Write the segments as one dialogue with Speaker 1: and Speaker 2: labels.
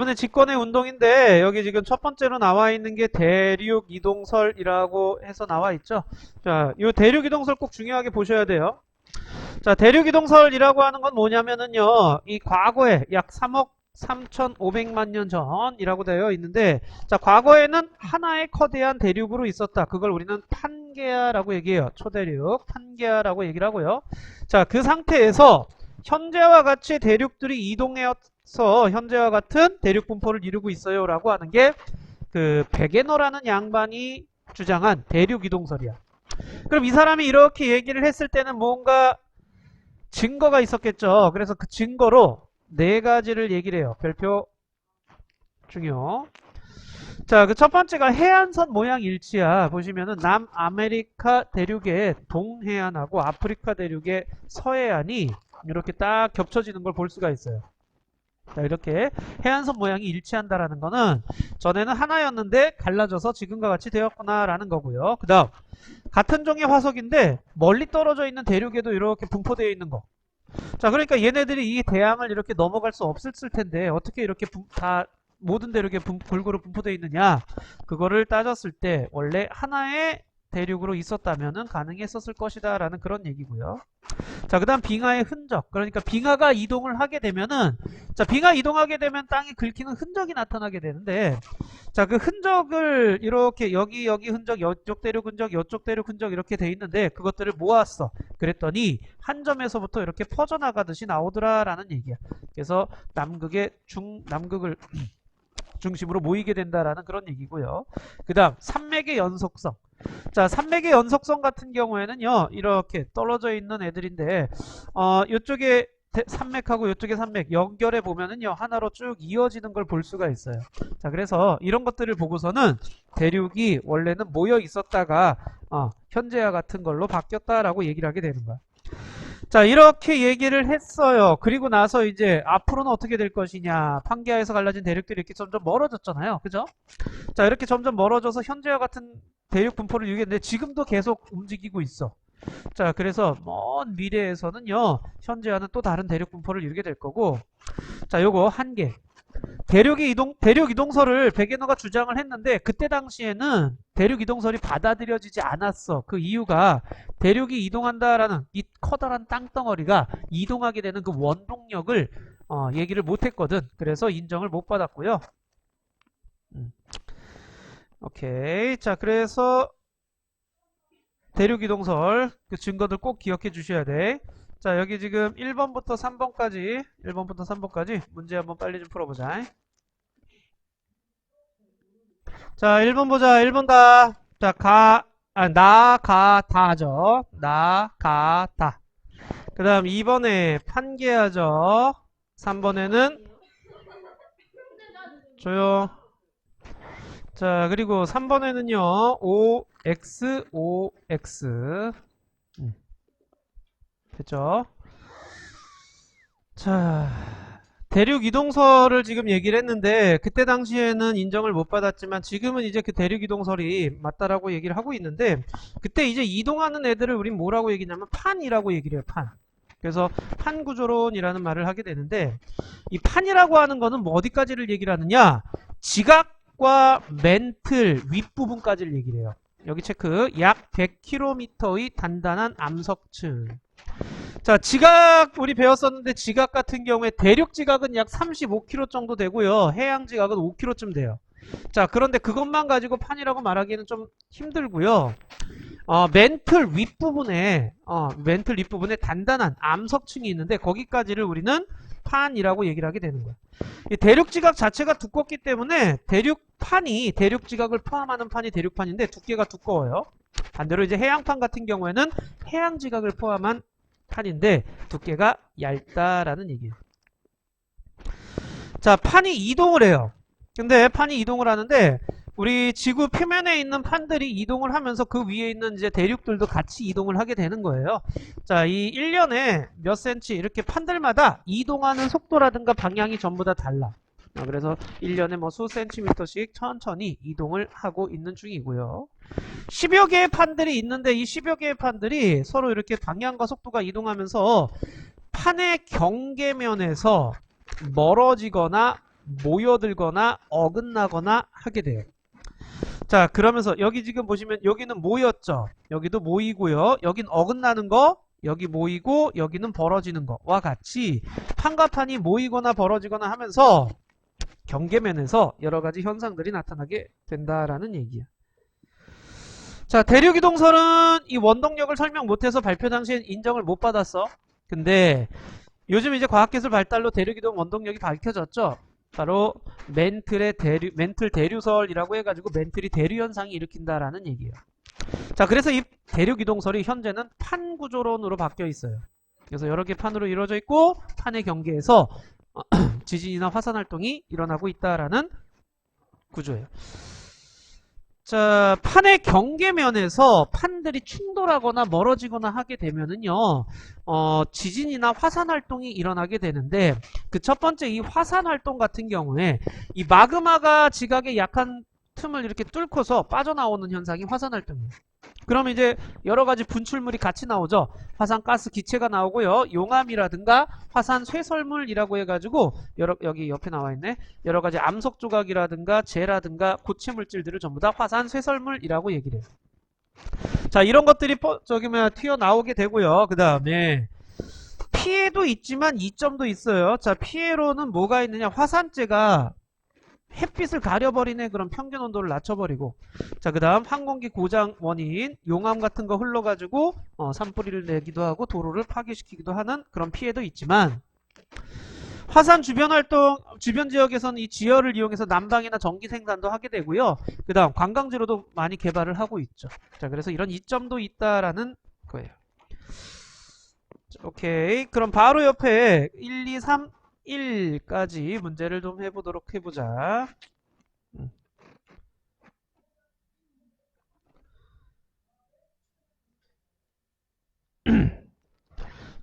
Speaker 1: 이번에 직권의 운동인데 여기 지금 첫 번째로 나와 있는 게 대륙 이동설이라고 해서 나와 있죠. 자, 이 대륙 이동설 꼭 중요하게 보셔야 돼요. 자, 대륙 이동설이라고 하는 건 뭐냐면은요, 이 과거에 약 3억 3,500만 년 전이라고 되어 있는데, 자, 과거에는 하나의 커다란 대륙으로 있었다. 그걸 우리는 판게아라고 얘기해요. 초대륙, 판게아라고 얘기를 하고요. 자, 그 상태에서 현재와 같이 대륙들이 이동해서 현재와 같은 대륙 분포를 이루고 있어요. 라고 하는 게 그 베게너라는 양반이 주장한 대륙 이동설이야. 그럼 이 사람이 이렇게 얘기를 했을 때는 뭔가 증거가 있었겠죠. 그래서 그 증거로 네 가지를 얘기를 해요. 별표 중요. 자, 그 첫 번째가 해안선 모양 일치야. 보시면은 남아메리카 대륙의 동해안하고 아프리카 대륙의 서해안이 이렇게 딱 겹쳐지는 걸 볼 수가 있어요. 자, 이렇게 해안선 모양이 일치한다라는 거는 전에는 하나였는데 갈라져서 지금과 같이 되었구나라는 거고요. 그 다음 같은 종의 화석인데 멀리 떨어져 있는 대륙에도 이렇게 분포되어 있는 거. 자, 그러니까 얘네들이 이 대양을 이렇게 넘어갈 수 없었을 텐데 어떻게 이렇게 다 모든 대륙에 골고루 분포되어 있느냐, 그거를 따졌을 때 원래 하나의 대륙으로 있었다면은 가능했었을 것이다 라는 그런 얘기고요. 자, 그 다음 빙하의 흔적. 그러니까 빙하가 이동을 하게 되면은, 자, 빙하 이동하게 되면 땅이 긁히는 흔적이 나타나게 되는데, 자, 그 흔적을 이렇게 여기 흔적, 이쪽 대륙 흔적, 이쪽 대륙 흔적 이렇게 돼 있는데 그것들을 모았어. 그랬더니 한 점에서부터 이렇게 퍼져나가듯이 나오더라라는 얘기야. 그래서 남극을 중심으로 모이게 된다라는 그런 얘기고요. 그 다음 산맥의 연속성. 자, 산맥의 연속성 같은 경우에는요, 이렇게 떨어져 있는 애들인데, 이쪽에 산맥하고 이쪽에 산맥 연결해 보면은요, 하나로 쭉 이어지는 걸 볼 수가 있어요. 자, 그래서 이런 것들을 보고서는 대륙이 원래는 모여 있었다가 현재와 같은 걸로 바뀌었다라고 얘기를 하게 되는 거야. 자, 이렇게 얘기를 했어요. 그리고 나서 이제 앞으로는 어떻게 될 것이냐. 판게아에서 갈라진 대륙들이 이렇게 점점 멀어졌잖아요. 그죠? 자, 이렇게 점점 멀어져서 현재와 같은 대륙 분포를 유지했는데 지금도 계속 움직이고 있어. 자, 그래서 먼 미래에서는요, 현재와는 또 다른 대륙 분포를 이루게 될 거고, 자, 요거 한 개. 대륙 이동설을 베게너가 주장을 했는데 그때 당시에는 대륙 이동설이 받아들여지지 않았어. 그 이유가 대륙이 이동한다라는 이 커다란 땅덩어리가 이동하게 되는 그 원동력을 얘기를 못했거든. 그래서 인정을 못 받았고요. 오케이. 자, 그래서 대륙 이동설 그 증거들 꼭 기억해 주셔야 돼. 자, 여기 지금 1번부터 3번까지 문제 한번 빨리 좀 풀어보자. 자, 1번 보자. 1번 다. 자, 나, 가, 다죠. 나, 가, 다. 그 다음 2번에 판계하죠. 3번에는 조용. 자, 그리고 3번에는요. OX, OX. 됐죠? 자, 대륙 이동설을 지금 얘기를 했는데 그때 당시에는 인정을 못 받았지만 지금은 이제 그 대륙 이동설이 맞다라고 얘기를 하고 있는데 그때 이제 이동하는 애들을 우린 뭐라고 얘기냐면 판이라고 얘기를 해요. 판. 그래서 판구조론이라는 말을 하게 되는데 이 판이라고 하는 거는 뭐 어디까지를 얘기를 하느냐, 지각과 멘틀 윗부분까지를 얘기를 해요. 여기 체크. 약 100km의 단단한 암석층. 자, 지각 우리 배웠었는데 지각 같은 경우에 대륙 지각은 약 35km 정도 되고요. 해양 지각은 5km쯤 돼요. 자, 그런데 그것만 가지고 판이라고 말하기는 좀 힘들고요. 멘틀 윗부분에 단단한 암석층이 있는데 거기까지를 우리는 판이라고 얘기를 하게 되는 거야. 이 대륙 지각 자체가 두껍기 때문에 대륙 지각을 포함하는 판이 대륙판인데 두께가 두꺼워요. 반대로 이제 해양판 같은 경우에는 해양 지각을 포함한 판인데 두께가 얇다라는 얘기예요. 자, 판이 이동을 해요. 근데 판이 이동을 하는데 우리 지구 표면에 있는 판들이 이동을 하면서 그 위에 있는 이제 대륙들도 같이 이동을 하게 되는 거예요. 자, 이 1년에 몇 센치 이렇게 판들마다 이동하는 속도라든가 방향이 전부 다 달라. 그래서 1년에 뭐 수 센티미터씩 천천히 이동을 하고 있는 중이고요. 10여 개의 판들이 있는데 이 10여 개의 판들이 서로 이렇게 방향과 속도가 이동하면서 판의 경계면에서 멀어지거나 모여들거나 어긋나거나 하게 돼요. 자, 그러면서 여기 지금 보시면 여기는 모였죠. 여기도 모이고요. 여긴 어긋나는 거, 여기 모이고 여기는 벌어지는 거와 같이 판과 판이 모이거나 벌어지거나 하면서 경계면에서 여러 가지 현상들이 나타나게 된다라는 얘기야. 자, 대륙이동설은 이 원동력을 설명 못해서 발표 당시엔 인정을 못 받았어. 근데 요즘 이제 과학기술 발달로 대륙이동 원동력이 밝혀졌죠. 바로 멘틀 대류설이라고 해가지고 멘틀이 대류 현상이 일으킨다라는 얘기예요. 자, 그래서 이 대륙이동설이 현재는 판구조론으로 바뀌어 있어요. 그래서 여러 개 판으로 이루어져 있고 판의 경계에서 지진이나 화산 활동이 일어나고 있다라는 구조예요. 자, 판의 경계면에서 판들이 충돌하거나 멀어지거나 하게 되면은요, 지진이나 화산 활동이 일어나게 되는데, 그 첫 번째 이 화산 활동 같은 경우에, 이 마그마가 지각의 약한 틈을 이렇게 뚫고서 빠져나오는 현상이 화산 활동이에요. 그러면 이제 여러 가지 분출물이 같이 나오죠. 화산가스 기체가 나오고요. 용암이라든가 화산 쇠설물이라고 해가지고 여기 옆에 나와 있네. 여러 가지 암석 조각이라든가 재라든가 고체 물질들을 전부 다 화산 쇠설물이라고 얘기를 해요. 자, 이런 것들이 튀어나오게 되고요. 그 다음에 피해도 있지만 이점도 있어요. 자, 피해로는 뭐가 있느냐. 화산재가 햇빛을 가려버리네. 그럼 평균 온도를 낮춰버리고, 자, 그 다음 항공기 고장 원인 용암 같은 거 흘러가지고 산불을 내기도 하고 도로를 파괴시키기도 하는 그런 피해도 있지만, 화산 주변 활동 주변 지역에서는 이 지열을 이용해서 난방이나 전기 생산도 하게 되고요. 그 다음 관광지로도 많이 개발을 하고 있죠. 자, 그래서 이런 이점도 있다라는 거예요. 자, 오케이. 그럼 바로 옆에 1, 2, 3 1까지 문제를 좀 해보도록 해보자.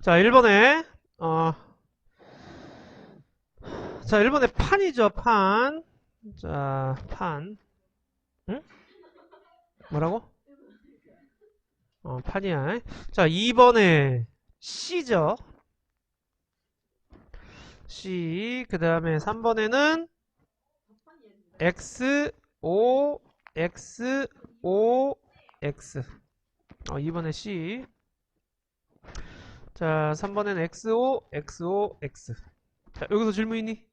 Speaker 1: 자, 1번에 자, 1번에 판이죠. 판. 자, 판. 응? 뭐라고? 판이야. 자, 2번에 C죠. C. 그 다음에 3번에는 X, O, X, O, X. 2번에 C. 자, 3번에는 XO, XO, X. 자, 여기서 질문 있니?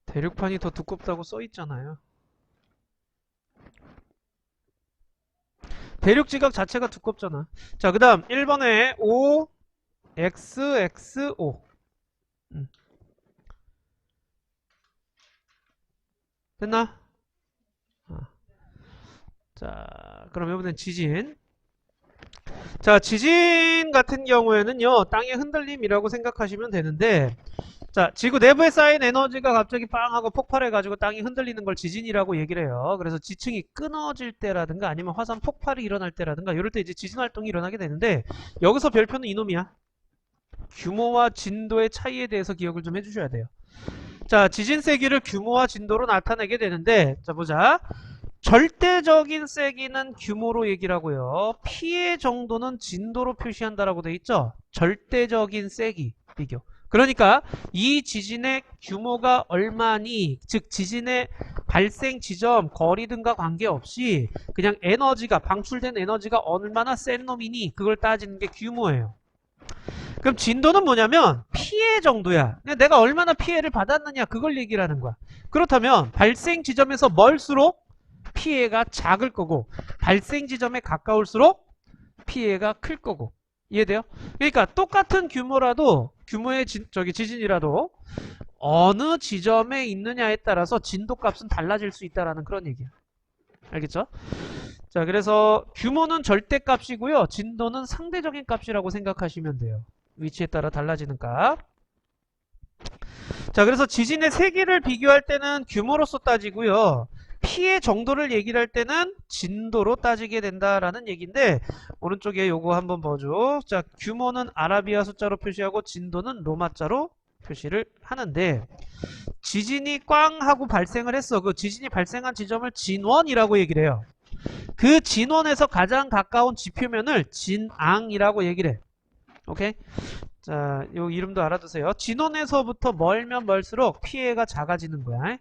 Speaker 1: 대륙판이 더 두껍다고 써있잖아요. 대륙지각 자체가 두껍잖아. 자, 그 다음 1번에 O, X, X, O. 됐나? 자, 그럼 이번엔 지진. 자, 지진 같은 경우에는요, 땅의 흔들림이라고 생각하시면 되는데, 자, 지구 내부에 쌓인 에너지가 갑자기 빵 하고 폭발해가지고 땅이 흔들리는 걸 지진이라고 얘기를 해요. 그래서 지층이 끊어질 때라든가 아니면 화산 폭발이 일어날 때라든가 이럴 때 이제 지진 활동이 일어나게 되는데, 여기서 별표는 이놈이야. 규모와 진도의 차이에 대해서 기억을 좀 해주셔야 돼요. 자, 지진 세기를 규모와 진도로 나타내게 되는데, 자, 보자. 절대적인 세기는 규모로 얘기를 하고요. 피해 정도는 진도로 표시한다라고 돼 있죠. 절대적인 세기 비교. 그러니까 이 지진의 규모가 얼마니, 즉 지진의 발생 지점, 거리 등과 관계없이 그냥 에너지가, 방출된 에너지가 얼마나 센 놈이니 그걸 따지는 게 규모예요. 그럼 진도는 뭐냐면 피해 정도야. 내가 얼마나 피해를 받았느냐 그걸 얘기를 하는 거야. 그렇다면 발생 지점에서 멀수록 피해가 작을 거고 발생 지점에 가까울수록 피해가 클 거고. 이해돼요? 그러니까 똑같은 규모라도 규모의 지진이라도 어느 지점에 있느냐에 따라서 진도값은 달라질 수 있다라는 그런 얘기야. 알겠죠? 자, 그래서 규모는 절대값이고요. 진도는 상대적인 값이라고 생각하시면 돼요. 위치에 따라 달라지는 값. 자, 그래서 지진의 세기를 비교할 때는 규모로서 따지고요. 피해 정도를 얘기를 할 때는 진도로 따지게 된다라는 얘기인데, 오른쪽에 요거 한번 봐줘. 자, 규모는 아라비아 숫자로 표시하고 진도는 로마자로 표시를 하는데, 지진이 꽝 하고 발생을 했어. 그 지진이 발생한 지점을 진원이라고 얘기를 해요. 그 진원에서 가장 가까운 지표면을 진앙이라고 얘기를 해. 오케이? 자, 요 이름도 알아두세요. 진원에서부터 멀면 멀수록 피해가 작아지는 거야.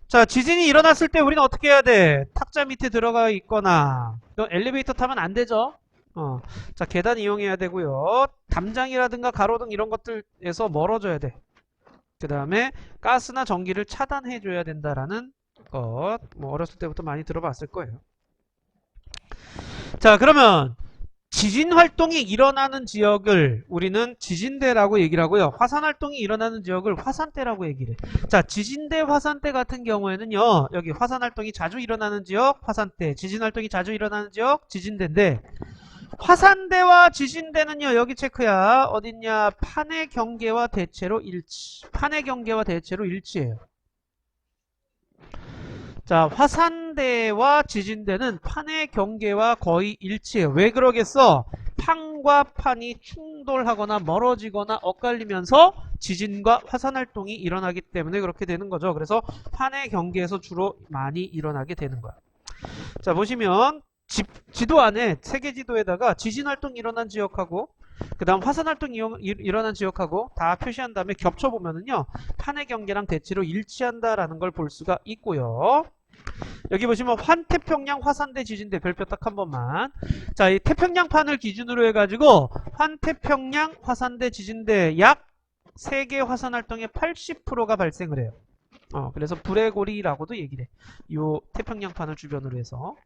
Speaker 1: 자, 지진이 일어났을 때 우리는 어떻게 해야 돼? 탁자 밑에 들어가 있거나, 엘리베이터 타면 안 되죠? 자, 계단 이용해야 되고요. 담장이라든가 가로등 이런 것들에서 멀어져야 돼. 그 다음에 가스나 전기를 차단해 줘야 된다라는 것, 뭐 어렸을 때부터 많이 들어봤을 거예요. 자, 그러면 지진 활동이 일어나는 지역을 우리는 지진대라고 얘기를 하고요. 화산 활동이 일어나는 지역을 화산대라고 얘기를 해. 자, 지진대, 화산대 같은 경우에는요. 여기 화산 활동이 자주 일어나는 지역 화산대, 지진 활동이 자주 일어나는 지역 지진대인데, 화산대와 지진대는요. 여기 체크야. 어딨냐? 판의 경계와 대체로 일치. 판의 경계와 대체로 일치해요. 자, 화산대와 지진대는 판의 경계와 거의 일치해요. 왜 그러겠어? 판과 판이 충돌하거나 멀어지거나 엇갈리면서 지진과 화산활동이 일어나기 때문에 그렇게 되는 거죠. 그래서 판의 경계에서 주로 많이 일어나게 되는 거야. 자, 보시면 지도 안에 세계지도에다가 지진활동이 일어난 지역하고 그 다음 화산활동이 일어난 지역하고 다 표시한 다음에 겹쳐보면은요. 판의 경계랑 대체로 일치한다라는 걸 볼 수가 있고요. 여기 보시면 환태평양 화산대 지진대 별표 딱 한 번만. 자, 이 태평양판을 기준으로 해가지고 환태평양 화산대 지진대 약 세계 화산활동의 80%가 발생을 해요. 그래서 불의 고리라고도 얘기를 해. 요 태평양판을 주변으로 해서.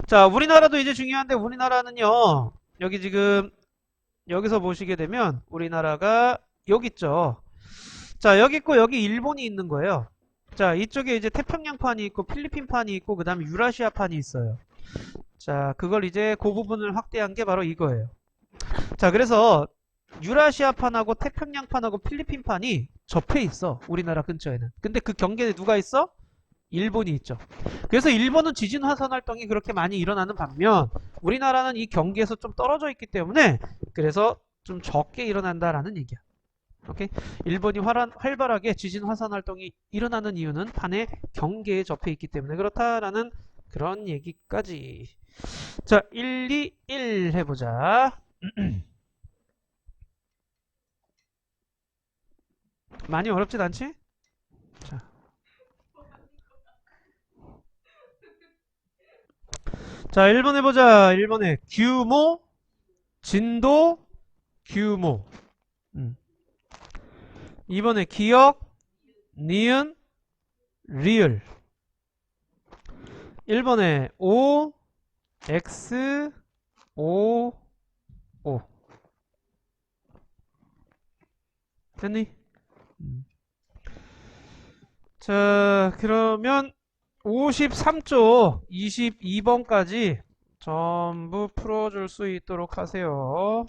Speaker 1: 자, 우리나라도 이제 중요한데 우리나라는요. 여기 지금 여기서 보시게 되면 우리나라가 여기 있죠. 자, 여기 있고 여기 일본이 있는 거예요. 자, 이쪽에 이제 태평양판이 있고 필리핀판이 있고 그 다음에 유라시아판이 있어요. 자, 그걸 이제 그 부분을 확대한 게 바로 이거예요. 자, 그래서 유라시아판하고 태평양판하고 필리핀판이 접해 있어. 우리나라 근처에는. 근데 그 경계에 누가 있어? 일본이 있죠. 그래서 일본은 지진 화산 활동이 그렇게 많이 일어나는 반면 우리나라는 이 경계에서 좀 떨어져 있기 때문에 그래서 좀 적게 일어난다라는 얘기야. 오케이? 일본이 활발하게 지진 화산 활동이 일어나는 이유는 판의 경계에 접해 있기 때문에 그렇다라는 그런 얘기까지. 자, 1, 2, 1 해보자. 많이 어렵진 않지? 자. 자, 1번 해보자. 1번에 규모, 진도, 규모. 2번에 기억, 니은, 리을. 1번에 O, X, O, O. 됐니? 자, 그러면 53쪽 22번까지 전부 풀어줄 수 있도록 하세요.